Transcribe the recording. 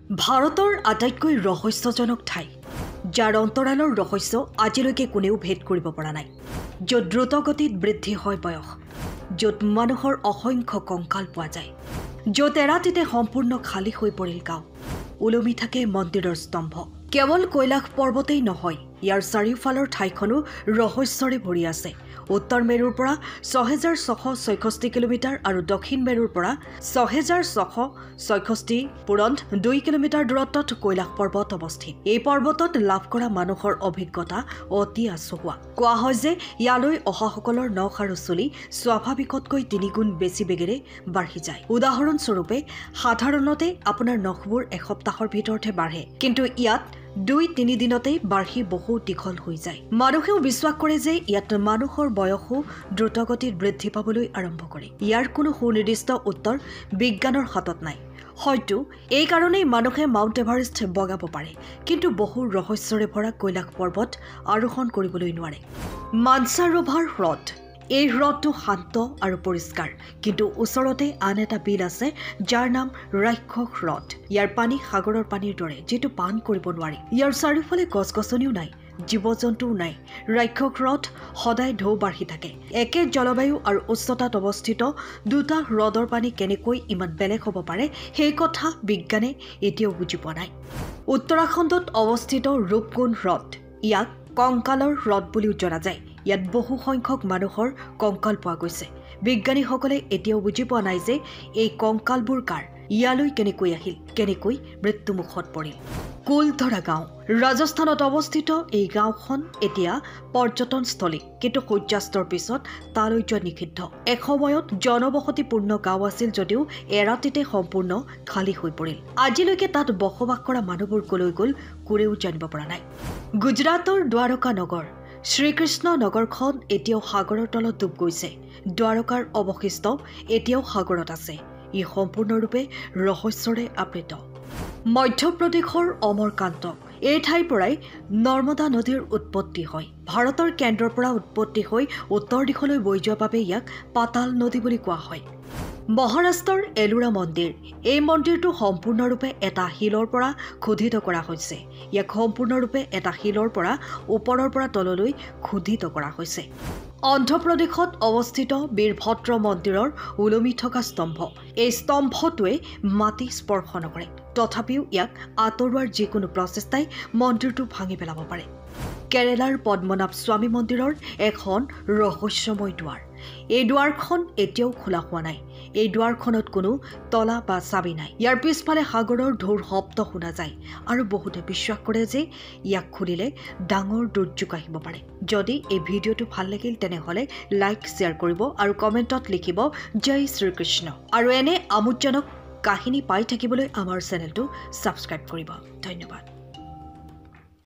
ভাৰতৰ আটাইতকৈ ৰহস্যজনক ঠাই যাৰ অন্তৰালৰ ৰহস্য আজিলৈকে কোনেও ভেদ কৰিব পৰা নাই, য'ত দ্ৰুতগতিত বৃদ্ধি হয় বয়স, য'ত মানুহৰ অসংখ্য কংকাল পোৱা যায়, য'ত এৰাতিতে সম্পূৰ্ণ খালী হৈ পৰিল গাঁও, ওলমি থাকে মন্দিৰৰ স্তম্ভ। কেৱল কৈলাশ পৰ্বতেই নহয়, ইয়াৰ চাৰিওফালৰ ঠাইখনো ৰহস্যৰে ভৰি আছে। উত্তৰ মেৰুৰ পৰা ৬,৬৬৬ কিলোমিটাৰ আৰু দক্ষিণ মেৰুৰ পৰা ৬,৬৬৬ পূৰণ ২ কিলোমিটাৰ দূৰত্বত কৈলাশ পৰ্বত অৱস্থিত। এই পৰ্বতত লাভ কৰা মানুহৰ অভিজ্ঞতা অতি আচহুৱা। কোৱা হয় যে ইয়ালৈ অহাসকলৰ নখ আৰু চুলি স্বাভাৱিকতকৈ ৩ গুণ বেছি বেগেৰে বাঢ়ি যায়। উদাহৰণস্বৰূপে সাধাৰণতে আপোনাৰ নখবোৰ এসপ্তাহৰ ভিতৰতহে বাঢ়ে, কিন্তু ইয়াত ২-৩ দিনতেই বাঢ়ি বহু দীঘল হৈ যায়। মানুহেও বিশ্বাস কৰে যে ইয়াত মানুহৰ বয়সো দ্ৰুতগতিত বৃদ্ধি পাবলৈ আৰম্ভ কৰে। ইয়াৰ কোনো সুনিৰ্দিষ্ট উত্তৰ বিজ্ঞানৰ হাতত নাই। হয়তো এই কাৰণেই মানুহে মাউণ্ট এভাৰেষ্ট বগাব পাৰে, কিন্তু বহু ৰহস্যৰে ভৰা কৈলাশ পৰ্বত আৰোহণ কৰিবলৈ নোৱাৰে। মানচাৰোভাৰ হ্ৰদ। এই হ্ৰদটো শান্ত আৰু পৰিষ্কাৰ, কিন্তু ওচৰতে আন এটা বিল আছে যাৰ নাম ৰাক্ষস হ্ৰদ। ইয়াৰ পানী সাগৰৰ পানীৰ দৰে, যিটো পান কৰিব নোৱাৰি। ইয়াৰ চাৰিওফালে গছ গছনিও নাই, জীৱ জন্তুও নাই। ৰাক্ষস হ্ৰদ সদায় ঢৌ বাঢ়ি থাকে। একে জলবায়ু আৰু উচ্চতাত অৱস্থিত দুটা হ্ৰদৰ পানী কেনেকৈ ইমান বেলেগ হ'ব পাৰে, সেই কথা বিজ্ঞানে এতিয়াও বুজি পোৱা নাই। উত্তৰাখণ্ডত অৱস্থিত ৰূপকুণ্ড হ্ৰদ, ইয়াক কংকালৰ হ্ৰদ বুলিও জনা যায়। ইয়াত বহু সংখ্যক মানুহৰ কংকাল পোৱা গৈছে। বিজ্ঞানীসকলে এতিয়াও বুজি পোৱা নাই যে এই কংকালবোৰ কাৰ, ইয়ালৈ কেনেকৈ আহিল, কেনেকৈ মৃত্যুমুখত পৰিল। কুলধৰা গাঁও। ৰাজস্থানত অৱস্থিত এই গাঁওখন এতিয়া পৰ্যটনস্থলী, কিন্তু সূৰ্যাস্তৰ পিছত তালৈ যোৱা নিষিদ্ধ। এসময়ত জনবসতিপূৰ্ণ গাঁও আছিল যদিও এৰাতিতে সম্পূৰ্ণ খালী হৈ পৰিল। আজিলৈকে তাত বসবাস কৰা মানুহবোৰ কলৈ গ'ল কোনেও জানিব পৰা নাই। গুজৰাটৰ দ্বাৰকা নগৰ। শ্ৰীকৃষ্ণ নগৰখন এতিয়াও সাগৰৰ তলত ডুব গৈছে। দ্বাৰকাৰ অৱশিষ্ট এতিয়াও সাগৰত আছে। ই সম্পূৰ্ণৰূপে ৰহস্যৰে আবৃত। মধ্যপ্ৰদেশৰ অমৰকান্তক। এই ঠাইৰ পৰাই নৰ্মদা নদীৰ উৎপত্তি হয়। ভাৰতৰ কেন্দ্ৰৰ পৰা উৎপত্তি হৈ উত্তৰ দিশলৈ বৈ যোৱাৰ বাবে ইয়াক পাতাল নদী বুলি কোৱা হয়। মহাৰাষ্ট্ৰৰ এলোৰা মন্দিৰ। এই মন্দিৰটো সম্পূৰ্ণৰূপে এটা শিলৰ পৰা খোদিত কৰা হৈছে। ইয়াক সম্পূৰ্ণৰূপে এটা শিলৰ পৰা ওপৰৰ পৰা তললৈ খোদিত কৰা হৈছে। অন্ধ্ৰপ্ৰদেশত অৱস্থিত বীৰভদ্ৰ মন্দিৰৰ ওলমি থকা স্তম্ভ। এই স্তম্ভটোৱে মাটি স্পৰ্শ নকৰে, তথাপিও ইয়াক আঁতৰোৱাৰ যিকোনো প্ৰচেষ্টাই মন্দিৰটো ভাঙি পেলাব পাৰে। কেৰেলাৰ পদ্মনাভ স্বামী মন্দিৰৰ এখন ৰহস্যময় দুৱাৰ। এই দুৱাৰখন এতিয়াও খোলা হোৱা নাই। এই দুৱাৰখনত কোনো তলা বা চাবি নাই। ইয়াৰ পিছফালে সাগৰৰ ঢৌৰ শব্দ শুনা যায়, আৰু বহুতে বিশ্বাস কৰে যে ইয়াক খুলিলে ডাঙৰ দুৰ্যোগ আহিব পাৰে। যদি এই ভিডিঅ'টো ভাল লাগিল তেনেহ'লে লাইক, শ্বেয়াৰ কৰিব আৰু কমেণ্টত লিখিব জয় শ্ৰীকৃষ্ণ। আৰু এনে আমোদজনক কাহিনী পাই থাকিবলৈ আমাৰ চেনেলটো ছাবস্ক্ৰাইব কৰিব। ধন্যবাদ।